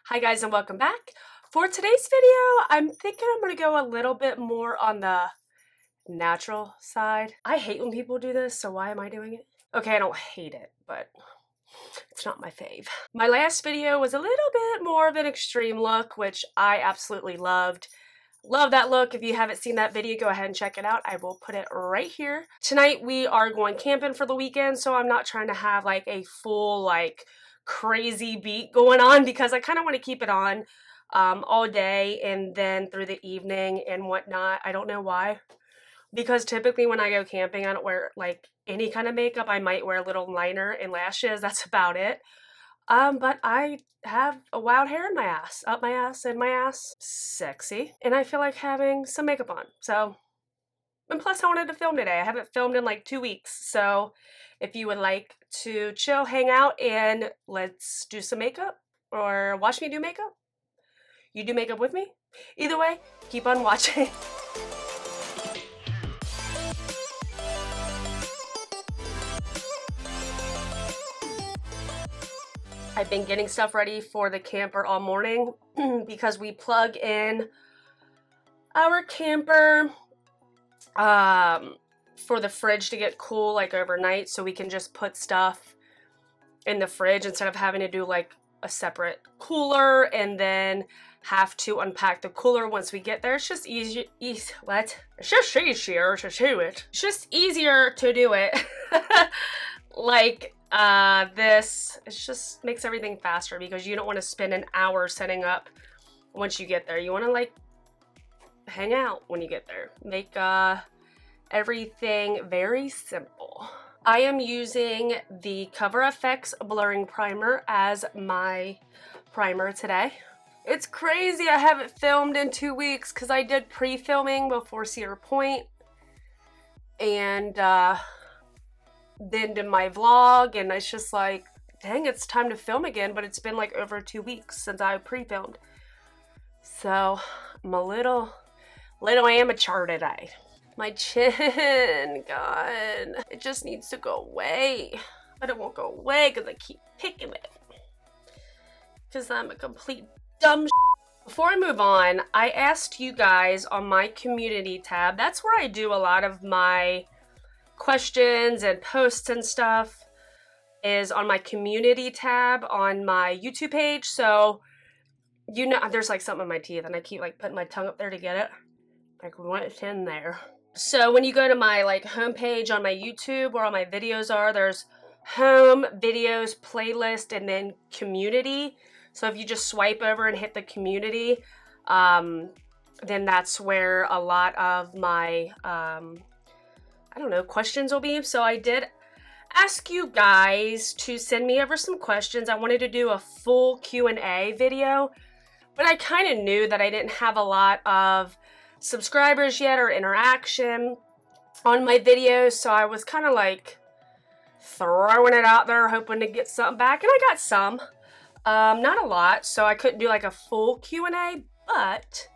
Hi guys and welcome back. For today's video, I'm thinking I'm going to go a little bit more on the natural side. I hate when people do this, so why am I doing it? Okay, I don't hate it, but it's not my fave. My last video was a little bit more of an extreme look, which I absolutely loved. Love that look. If you haven't seen that video, go ahead and check it out. I will put it right here. Tonight we are going camping for the weekend, so I'm not trying to have like a full crazy beat going on because I kind of want to keep it on all day and then through the evening and whatnot. I don't know why. Because typically when I go camping, I don't wear like any kind of makeup. I might wear a little liner and lashes. That's about it. But I have a wild hair in my ass, up my ass, in my ass. Sexy. And I feel like having some makeup on. So, and plus I wanted to film today. I haven't filmed in like 2 weeks. So if you would like to chill, hang out, and let's do some makeup or watch me do makeup, you do makeup with me. Either way, keep on watching. I've been getting stuff ready for the camper all morning because we plug in our camper for the fridge to get cool like overnight, so we can just put stuff in the fridge instead of having to do like a separate cooler and then have to unpack the cooler once we get there. It's just easier. It's just easier to do it. It's just easier to do it. Like this, it just makes everything faster because you don't want to spend an hour setting up once you get there. You want to like hang out when you get there. Make everything very simple. I am using the Cover FX Blurring Primer as my primer today. It's crazy I haven't filmed in 2 weeks because I did pre-filming before Cedar Point and then did my vlog, and it's just like, dang, it's time to film again, but it's been like over 2 weeks since I pre-filmed. So I'm a little amateur today. My chin, God, it just needs to go away. But it won't go away because I keep picking it. Because I'm a complete dumb Before I move on, I asked you guys on my community tab. That's where I do a lot of my questions and posts and stuff, is on my community tab on my YouTube page. So, you know, there's like something in my teeth and I keep like putting my tongue up there to get it. Like, what's in there? So when you go to my like homepage on my YouTube where all my videos are, there's home, videos, playlist, and then community. So if you just swipe over and hit the community, then that's where a lot of my, I don't know, questions will be. So I did ask you guys to send me over some questions. I wanted to do a full Q&A video, but I kind of knew that I didn't have a lot of subscribers yet or interaction on my videos, so I was kind of like throwing it out there hoping to get something back, and I got some. Not a lot, so I couldn't do like a full Q&A, but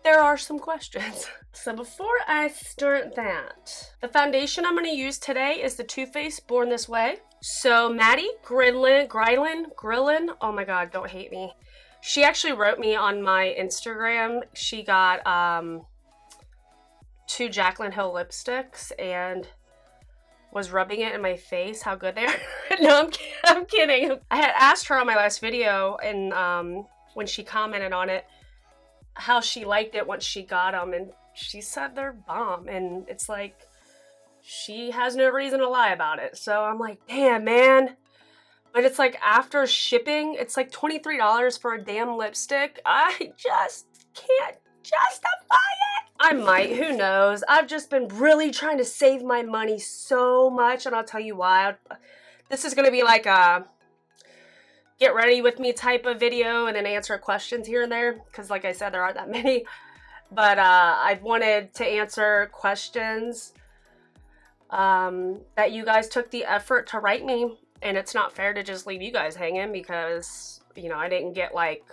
there are some questions. So before I start that, the foundation I'm going to use today is the Too Faced Born This Way. So Maddie Grillin, oh my god, don't hate me. She actually wrote me on my Instagram. She got 2 Jaclyn Hill lipsticks and was rubbing it in my face, how good they are. No, I'm kidding. I had asked her on my last video, and when she commented on it, how she liked it once she got them, and she said they're bomb, and it's like, she has no reason to lie about it. So I'm like, damn, man. But it's like, after shipping, it's like $23 for a damn lipstick. I just can't justify it. I might, who knows. I've just been really trying to save my money so much, and I'll tell you why. This is going to be like a get ready with me type of video and then answer questions here and there, because like I said, there aren't that many. But I've wanted to answer questions that you guys took the effort to write me. And it's not fair to just leave you guys hanging because, you know, I didn't get like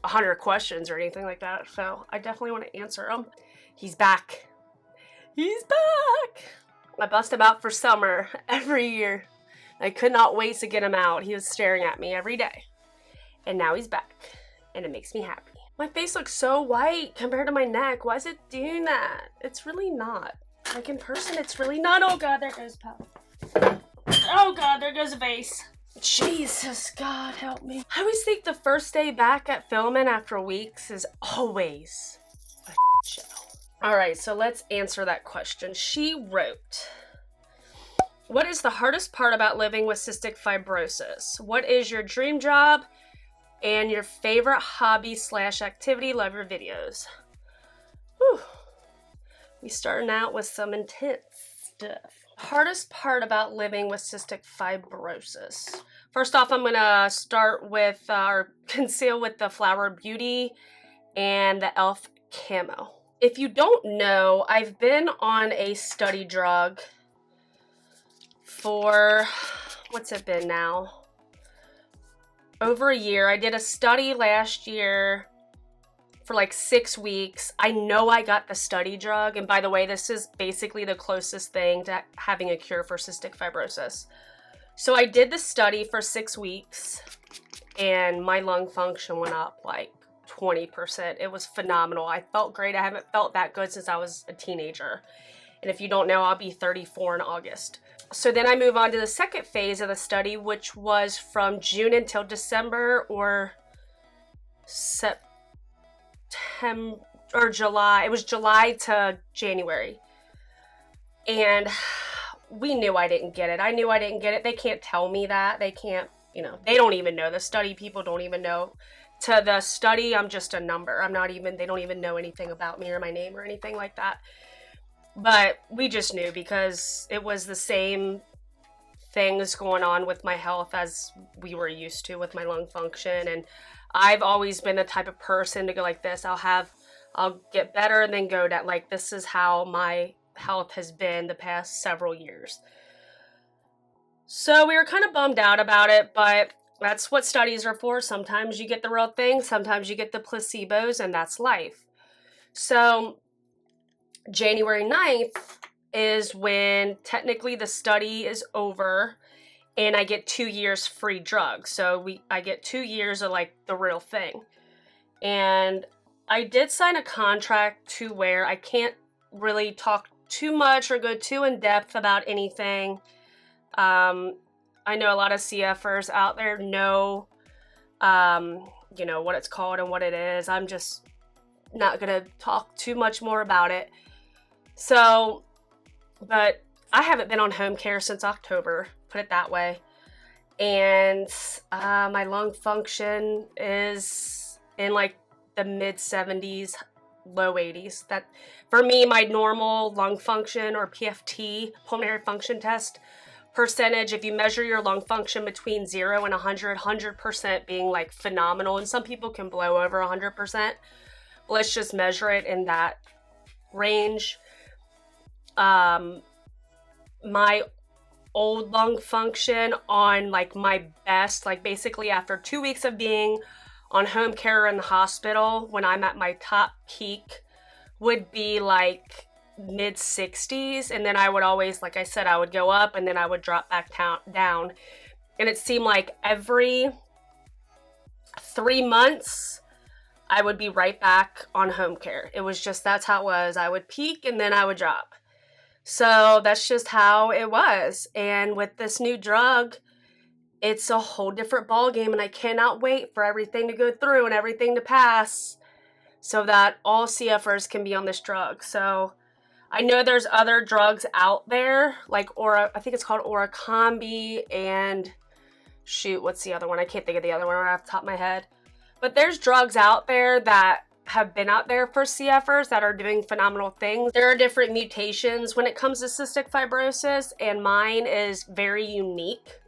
100 questions or anything like that. So I definitely want to answer them. He's back. He's back. I bust him out for summer every year. I could not wait to get him out. He was staring at me every day. And now he's back, and it makes me happy. My face looks so white compared to my neck. Why is it doing that? It's really not. Like in person, it's really not. Oh God, there goes Pop. Oh God, there goes a vase. Jesus, God help me. I always think the first day back at filming after weeks is always a show. All right, so let's answer that question. She wrote, what is the hardest part about living with cystic fibrosis? What is your dream job and your favorite hobby / activity? Love your videos. Whew. We starting out with some intense stuff. Hardest part about living with cystic fibrosis. First off, I'm gonna start with conceal with the Flower Beauty and the e.l.f. Camo. If you don't know, I've been on a study drug for, what's it been now? Over a year. I did a study last year for like 6 weeks. I know I got the study drug, and by the way, this is basically the closest thing to having a cure for cystic fibrosis. So I did the study for 6 weeks, and my lung function went up like 20%. It was phenomenal. I felt great. I haven't felt that good since I was a teenager. And if you don't know, I'll be 34 in August. So then I move on to the second phase of the study, which was from June until December or September or July. It was July to January. And we knew I didn't get it. I knew I didn't get it. They can't tell me that. They can't, they don't even know. The study people don't even know. To the study, I'm just a number. They don't even know anything about me or my name or anything like that. But we just knew because it was the same things going on with my health as we were used to with my lung function. And I've always been the type of person to go like this. I'll get better and then go down. Like, this is how my health has been the past several years. So we were kind of bummed out about it, but that's what studies are for. Sometimes you get the real thing, sometimes you get the placebos, and that's life. So January 9th is when technically the study is over and I get 2 years free drugs. So I get 2 years of like the real thing. And I did sign a contract to where I can't really talk too much or go too in depth about anything. I know a lot of CFers out there know, what it's called and what it is. I'm just not gonna talk too much more about it. So, but I haven't been on home care since October, put it that way. And my lung function is in like the mid 70s, low 80s. That for me, my normal lung function or PFT, pulmonary function test percentage, if you measure your lung function between 0 and 100, 100% being like phenomenal. And some people can blow over 100%. Let's just measure it in that range. My old lung function on like my best, like basically after 2 weeks of being on home care in the hospital, when I'm at my top peak, would be like mid 60s. And then I would always, like I said, I would go up and then I would drop back down. And it seemed like every 3 months, I would be right back on home care. It was just, that's how it was. I would peak and then I would drop. So that's just how it was. And with this new drug, it's a whole different ballgame, and I cannot wait for everything to go through and everything to pass so that all CFers can be on this drug. So I know there's other drugs out there, like I think it's called Oracombi, and shoot, what's the other one? I can't think of the other one right off the top of my head. But there's drugs out there that have been out there for CFers that are doing phenomenal things. There are different mutations when it comes to cystic fibrosis, and mine is very unique.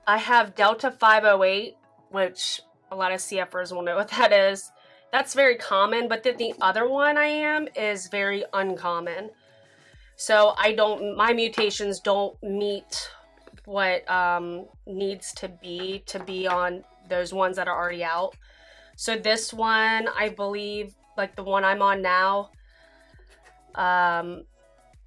I have Delta 508, which a lot of CFers will know what that is. That's very common, but then the other one I am is very uncommon. So my mutations don't meet what needs to be on those ones that are already out. So this one, I believe, like the one I'm on now,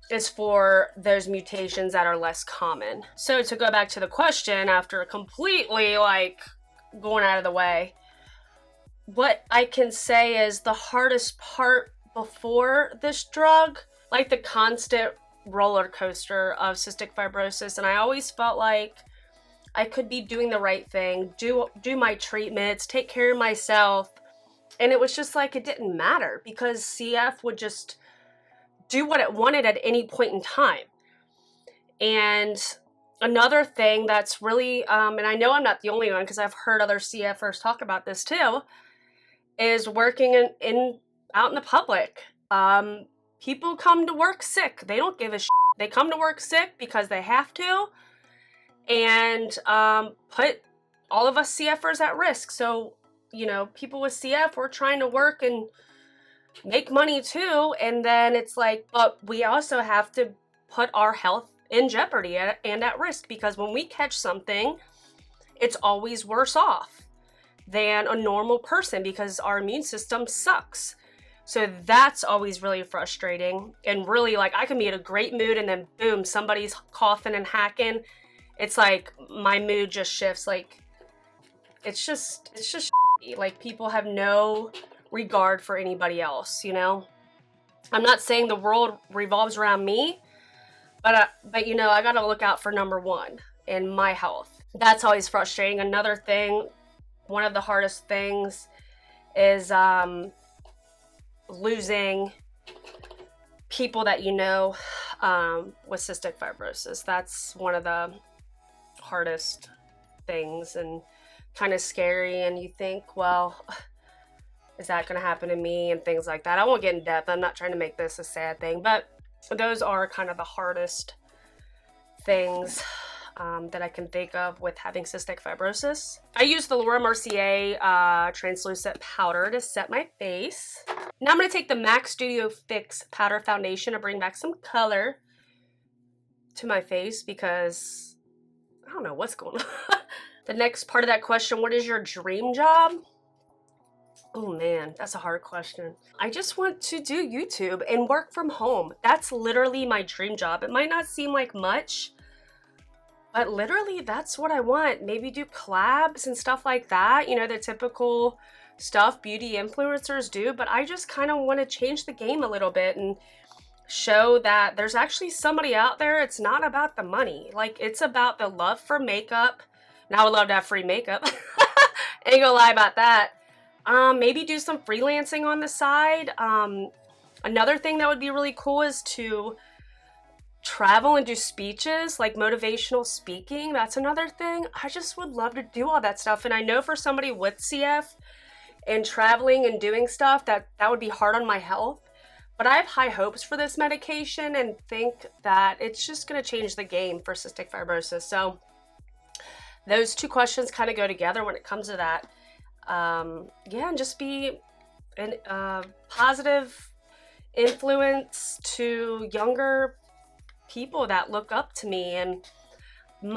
is for those mutations that are less common. So to go back to the question, after completely like going out of the way. What I can say is the hardest part before this drug, like the constant roller coaster of cystic fibrosis, and I always felt like I could be doing the right thing, do my treatments, take care of myself, and it was just like it didn't matter because CF would just do what it wanted at any point in time. And another thing that's really, and I know I'm not the only one because I've heard other CFers talk about this too, is working out in the public. People come to work sick. They don't give a shit. They come to work sick because they have to, and put all of us CFers at risk. So, you know, people with CF, we're trying to work and make money too, and then it's like, but we also have to put our health in jeopardy and at risk, because when we catch something, it's always worse off than a normal person because our immune system sucks. So that's always really frustrating, and really, like, I can be in a great mood and then boom, somebody's coughing and hacking. It's like my mood just shifts. Like, it's just like people have no regard for anybody else, you know? I'm not saying the world revolves around me, but you know, I gotta look out for number one in my health. That's always frustrating. Another thing, one of the hardest things is losing people that you know with cystic fibrosis. That's one of the hardest things and kind of scary, and you think, well, is that going to happen to me and things like that. I won't get in depth. I'm not trying to make this a sad thing, but those are kind of the hardest things that I can think of with having cystic fibrosis. I use the Laura Mercier translucent powder to set my face. Now I'm going to take the MAC Studio Fix Powder Foundation to bring back some color to my face because I don't know what's going on. The next part of that question, what is your dream job? Oh man, that's a hard question. I just want to do YouTube and work from home. That's literally my dream job. It might not seem like much, but literally that's what I want. Maybe do collabs and stuff like that. You know, the typical stuff beauty influencers do, but I just kind of want to change the game a little bit and show that there's actually somebody out there. It's not about the money. Like, it's about the love for makeup. And I would love to have free makeup. Ain't gonna lie about that. Maybe do some freelancing on the side. Another thing that would be really cool is to travel and do speeches, like motivational speaking. That's another thing. I just would love to do all that stuff. And I know for somebody with CF and traveling and doing stuff, that would be hard on my health. But I have high hopes for this medication and think that it's just going to change the game for cystic fibrosis. So those two questions kind of go together when it comes to that. Yeah, and just be a positive influence to younger people that look up to me. And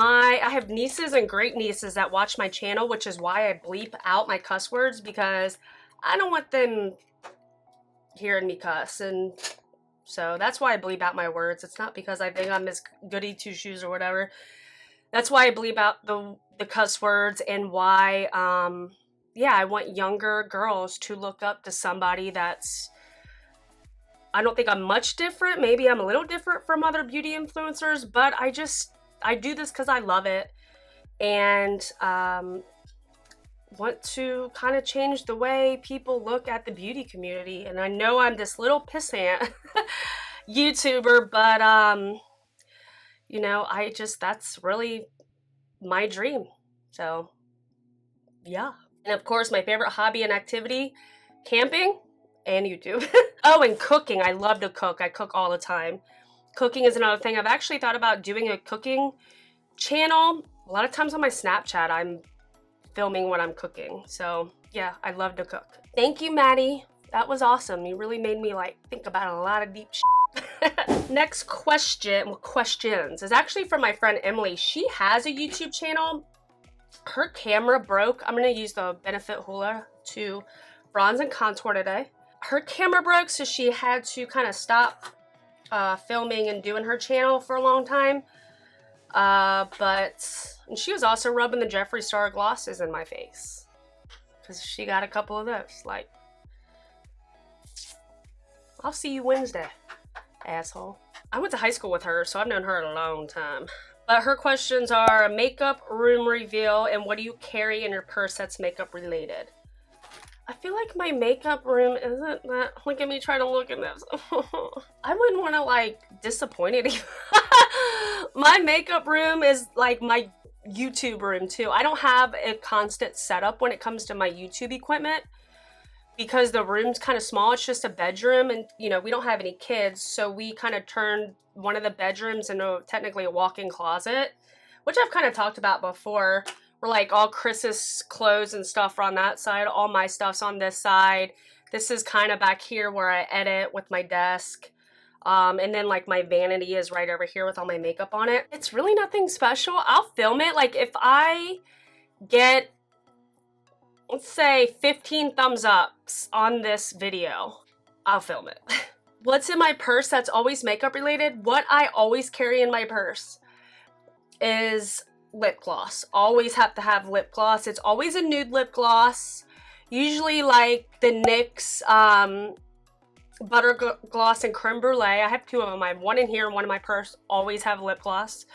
I have nieces and great nieces that watch my channel, which is why I bleep out my cuss words, because I don't want them hearing me cuss. And so that's why I bleep out my words. It's not because I think I'm Miss Goody Two Shoes or whatever. That's why I bleep out the cuss words, and why yeah, I want younger girls to look up to somebody that's, I don't think I'm much different. Maybe I'm a little different from other beauty influencers, but I do this because I love it, and want to kind of change the way people look at the beauty community. And I know I'm this little pissant YouTuber, but you know, that's really my dream. So yeah. And of course, my favorite hobby and activity, camping and YouTube. Oh, and cooking. I love to cook. I cook all the time. Cooking is another thing. I've actually thought about doing a cooking channel. A lot of times on my Snapchat, I'm filming when I'm cooking. So yeah, I love to cook. Thank you, Maddie. That was awesome. You really made me like think about a lot of deep shit. Next question, well, questions, is actually from my friend Emily. She has a YouTube channel. Her camera broke. I'm going to use the Benefit Hula to bronze and contour today. Her camera broke, so she had to kind of stop filming and doing her channel for a long time. And she was also rubbing the Jeffree Star glosses in my face. Because she got a couple of those. Like, I'll see you Wednesday, asshole. I went to high school with her, so I've known her a long time. But her questions are makeup room reveal and what do you carry in your purse that's makeup related? I feel like my makeup room isn't that. Look at me trying to look at this. I wouldn't want to like disappoint anyone. My makeup room is like my YouTube room too. I don't have a constant setup when it comes to my YouTube equipment because the room's kind of small. It's just a bedroom, and you know, we don't have any kids, so we kind of turned one of the bedrooms into technically a walk-in closet, which I've kind of talked about before. Where like all Chris's clothes and stuff are on that side, all my stuff's on this side. This is kind of back here where I edit with my desk. And then like my vanity is right over here with all my makeup on it. It's really nothing special. I'll film it. Like if I get, let's say 15 thumbs ups on this video, I'll film it. What's in my purse that's always makeup related? What I always carry in my purse is lip gloss. Always have to have lip gloss. It's always a nude lip gloss. Usually like the NYX butter gloss and creme brulee. I have two of them. I have one in here and one in my purse. Always have lip gloss.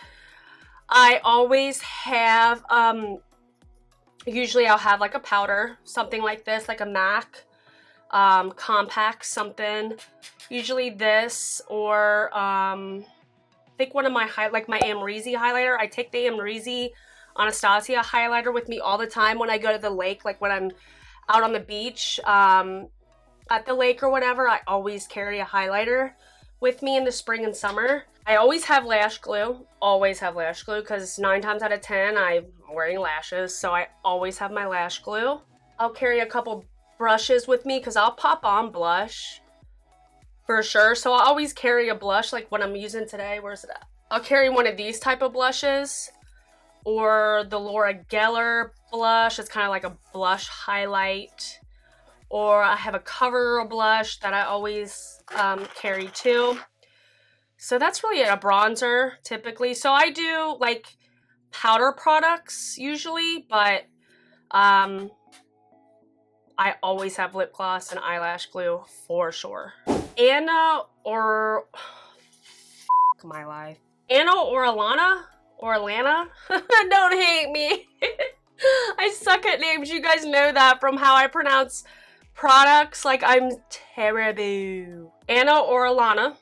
I always have usually I'll have like a powder, something like this, like a MAC compact something. Usually this, or I think one of my like my Amrezy highlighter. I take the Amrezy Anastasia highlighter with me all the time when I go to the lake, like when I'm out on the beach at the lake or whatever. I always carry a highlighter with me in the spring and summer. I always have lash glue, because 9 times out of 10 I'm wearing lashes, so I always have my lash glue. I'll carry a couple brushes with me because I'll pop on blush for sure. So I always carry a blush like what I'm using today. Where's it at? I'll carry one of these type of blushes, or the Laura Geller blush. It's kind of like a blush highlight. Or I have a CoverGirl blush that I always carry too. So that's really a bronzer typically. So I do like powder products usually, but I always have lip gloss and eyelash glue for sure. Anna or my life. Anna or Alana or Alana? Don't hate me. I suck at names. You guys know that from how I pronounce products. Like I'm terrible. Anna or Alana.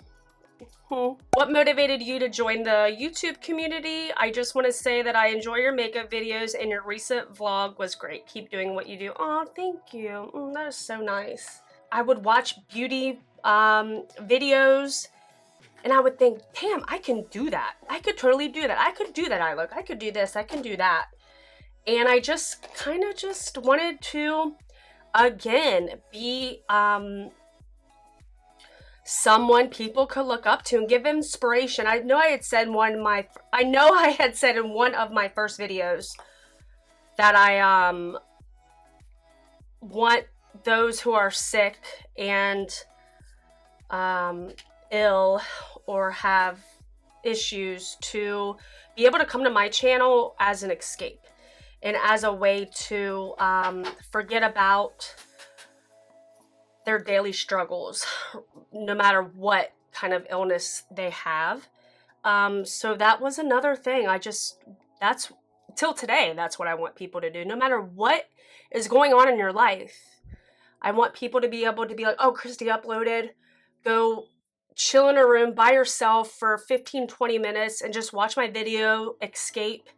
What motivated you to join the YouTube community? I just want to say that I enjoy your makeup videos and your recent vlog was great. Keep doing what you do. Oh, thank you. That is so nice. I would watch beauty videos and I would think, damn, I can do that. I could totally do that. I could do that eye look. I could do this. I can do that. And I just kind of just wanted to, again, be someone people could look up to and give inspiration. I know I had said in one of my first videos that I want those who are sick and ill or have issues to be able to come to my channel as an escape and as a way to forget about their daily struggles, no matter what kind of illness they have. So that was another thing. That's till today, that's what I want people to do. No matter what is going on in your life, I want people to be able to be like, oh, Christy uploaded, go chill in a room by yourself for 15-20 minutes and just watch my video, escape,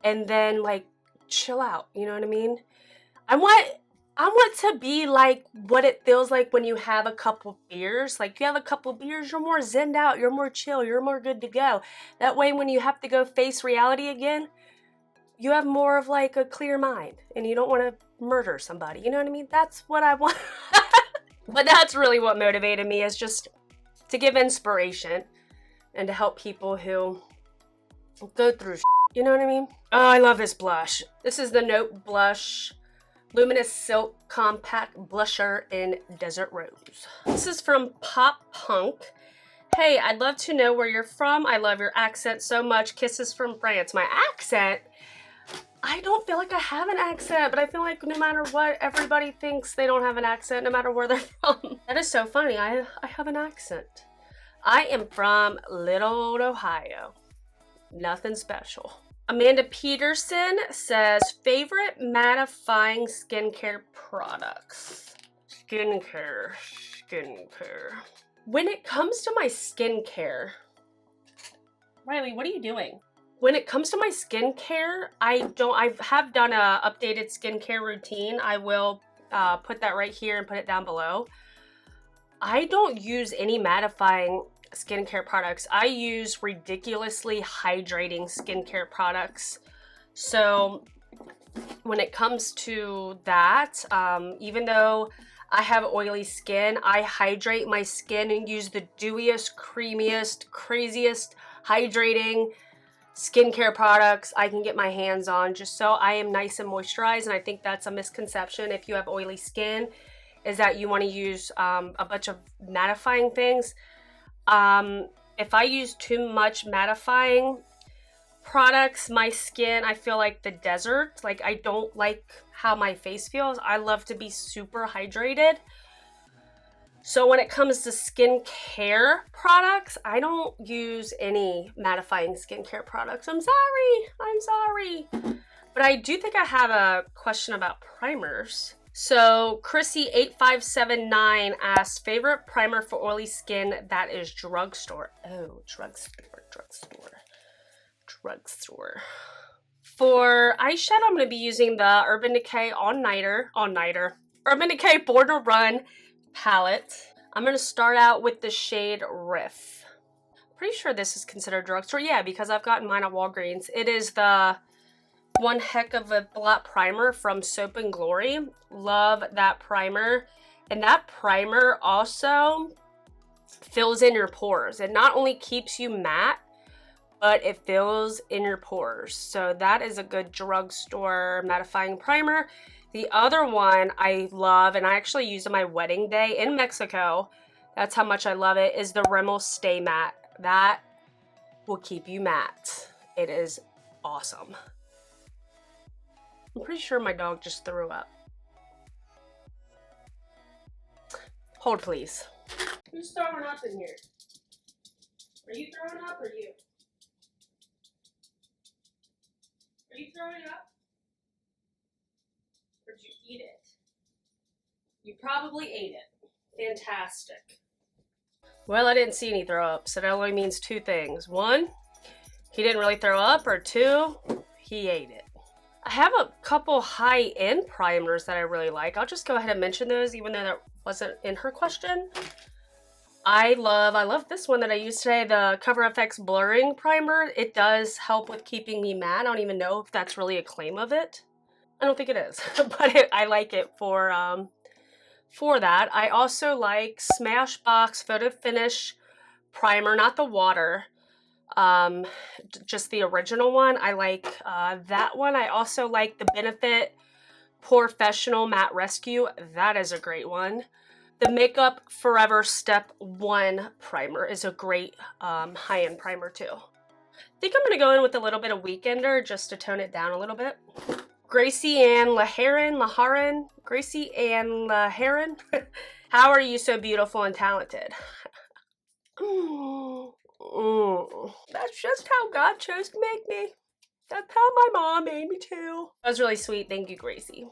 and then like chill out. You know what I mean? I want to be like what it feels like when you have a couple beers. Like you have a couple beers, you're more zenned out, you're more chill, you're more good to go. That way when you have to go face reality again, you have more of like a clear mind and you don't want to murder somebody. You know what I mean? That's what I want. But that's really what motivated me, is just to give inspiration and to help people who go through shit. You know what I mean? Oh, I love this blush. This is the Note Blush Luminous Silk Compact Blusher in Desert Rose. This is from Pop Punk. Hey, I'd love to know where you're from. I love your accent so much. Kisses from France. My accent? I don't feel like I have an accent, but I feel like no matter what, everybody thinks they don't have an accent no matter where they're from. That is so funny. I have an accent. I am from little old Ohio. Nothing special. Amanda Peterson says, favorite mattifying skincare products. Skincare. When it comes to my skincare, Riley, what are you doing? When it comes to my skincare, I have done a updated skincare routine. I will put that right here and put it down below. I don't use any mattifying skincare products. I use ridiculously hydrating skincare products. So when it comes to that, even though I have oily skin, I hydrate my skin and use the dewiest, creamiest, craziest hydrating skincare products I can get my hands on, just so I am nice and moisturized. And I think that's a misconception if you have oily skin, is that you want to use a bunch of mattifying things. If I use too much mattifying products, my skin, I feel like the desert. Like, I don't like how my face feels. I love to be super hydrated. So when it comes to skincare products, I don't use any mattifying skincare products. I'm sorry. But I do think I have a question about primers. So Chrissy8579 asks, favorite primer for oily skin that is drugstore. Oh, drugstore. For eyeshadow, I'm going to be using the Urban Decay Urban Decay Born to Run palette. I'm going to start out with the shade Riff. Pretty sure this is considered drugstore. Yeah, because I've gotten mine at Walgreens. It is the one heck of a blot primer from Soap and Glory. Love that primer. And that primer also fills in your pores. It not only keeps you matte, but it fills in your pores. So that is a good drugstore mattifying primer. The other one I love, and I actually used on my wedding day in Mexico, that's how much I love it, is the Rimmel Stay Matte. That will keep you matte. It is awesome. I'm pretty sure my dog just threw up. Hold, please. Who's throwing up in here? Are you throwing up or you? Are you throwing up? Or did you eat it? You probably ate it. Fantastic. Well, I didn't see any throw up, so that only means two things. One, he didn't really throw up, or two, he ate it. I have a couple high-end primers that I really like. I'll just go ahead and mention those, even though that wasn't in her question. I love this one that I used today, the Cover FX Blurring Primer. It does help with keeping me matte. I don't even know if that's really a claim of it. I don't think it is, but I like it for that. I also like Smashbox Photo Finish Primer, not the water, just the original one. I like that one. I also like the Benefit Professional Matte Rescue. That is a great one. The Makeup Forever Step 1 Primer is a great high-end primer too. I think I'm going to go in with a little bit of Weekender just to tone it down a little bit. Gracie Ann Laharan. Gracie Ann Laharan. How are you so beautiful and talented? That's just how God chose to make me. That's how my mom made me too. That was really sweet. Thank you, Gracie.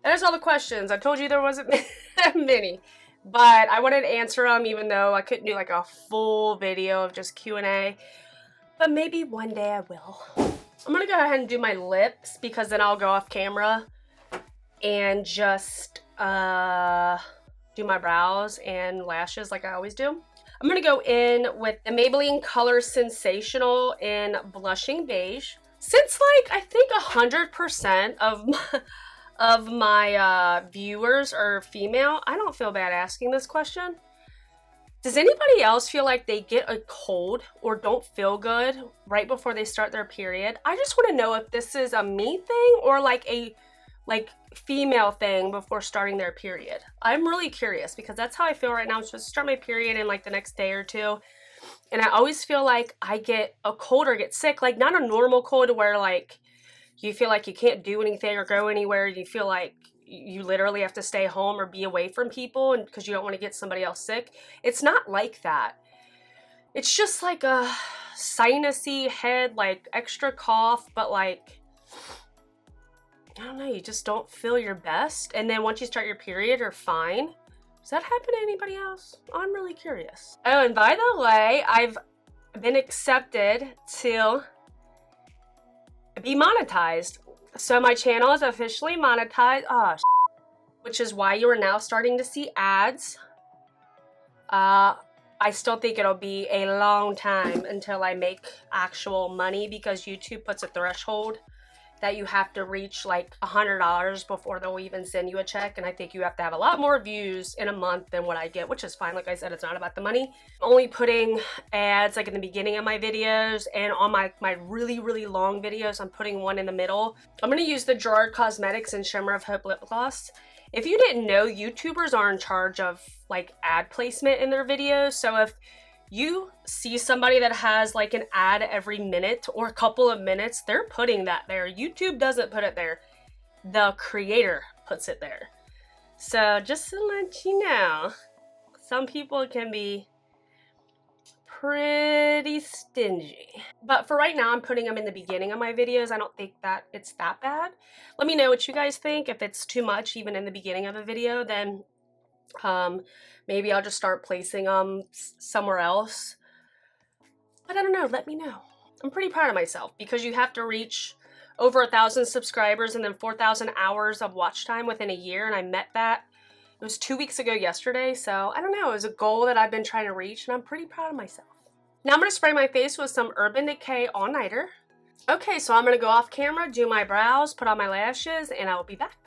That is all the questions. I told you there wasn't that many, but I wanted to answer them even though I couldn't do like a full video of just Q&A, but maybe one day I will. I'm gonna go ahead and do my lips because then I'll go off camera and just do my brows and lashes like I always do. I'm gonna go in with the Maybelline Color Sensational in Blushing Beige. Since like I think 100% of my viewers are female, I don't feel bad asking this question. Does anybody else feel like they get a cold or don't feel good right before they start their period? I just want to know if this is a me thing or like a female thing before starting their period. I'm really curious because that's how I feel right now. I'm supposed to start my period in like the next day or two. And I always feel like I get a cold or get sick, like not a normal cold where like you feel like you can't do anything or go anywhere. You feel like you literally have to stay home or be away from people and because you don't want to get somebody else sick. It's not like that. It's just like a sinusy head, like extra cough, but like, I don't know, you just don't feel your best. And then once you start your period, you're fine. Does that happen to anybody else? I'm really curious. Oh, and by the way, I've been accepted to be monetized. So my channel is officially monetized. Oh, which is why you are now starting to see ads. I still think it'll be a long time until I make actual money because YouTube puts a threshold that you have to reach like $100 before they'll even send you a check. And I think you have to have a lot more views in a month than what I get, which is fine. Like I said, it's not about the money. I'm only putting ads like in the beginning of my videos, and on my really, really long videos, I'm putting one in the middle. I'm gonna use the Gerard Cosmetics and Shimmer of Hope lip gloss. If you didn't know, YouTubers are in charge of like ad placement in their videos. So if you see somebody that has like an ad every minute or a couple of minutes, they're putting that there. YouTube doesn't put it there. The creator puts it there. So just to let you know, some people can be pretty stingy. But for right now, I'm putting them in the beginning of my videos. I don't think that it's that bad. Let me know what you guys think. If it's too much, even in the beginning of a video, then maybe I'll just start placing them somewhere else. But I don't know, let me know. I'm pretty proud of myself because you have to reach over 1,000 subscribers and then 4,000 hours of watch time within a year, and I met that. It was 2 weeks ago yesterday, so I don't know, it was a goal that I've been trying to reach, and I'm pretty proud of myself. Now I'm gonna spray my face with some Urban Decay All-Nighter. Okay, so I'm gonna go off camera, do my brows, put on my lashes, and I will be back.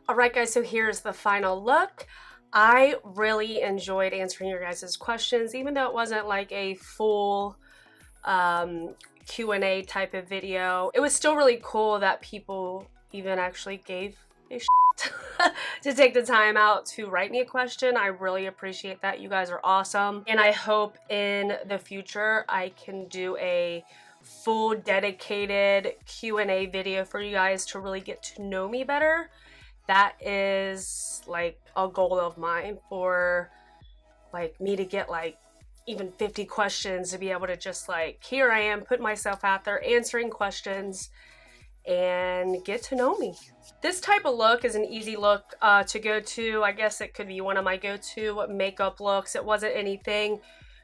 All right, guys, so here's the final look. I really enjoyed answering your guys' questions, even though it wasn't like a full Q&A type of video. It was still really cool that people even actually gave a shit to take the time out to write me a question. I really appreciate that. You guys are awesome. And I hope in the future I can do a full dedicated Q&A video for you guys to really get to know me better. That is like a goal of mine, for like me to get like even 50 questions, to be able to just like, here I am, put myself out there answering questions and get to know me. This type of look is an easy look to go to. I guess it could be one of my go-to makeup looks. It wasn't anything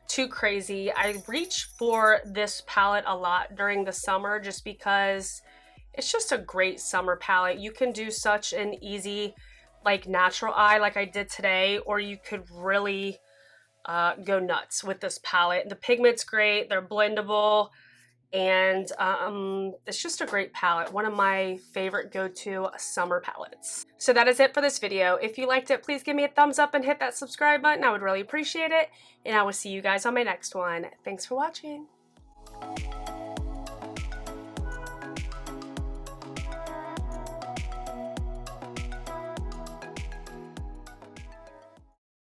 too crazy. I reach for this palette a lot during the summer just because it's just a great summer palette. You can do such an easy like natural eye like I did today, or you could really go nuts with this palette. The pigment's great, they're blendable, and it's just a great palette. One of my favorite go-to summer palettes. So that is it for this video. If you liked it, please give me a thumbs up and hit that subscribe button. I would really appreciate it, and I will see you guys on my next one. Thanks for watching.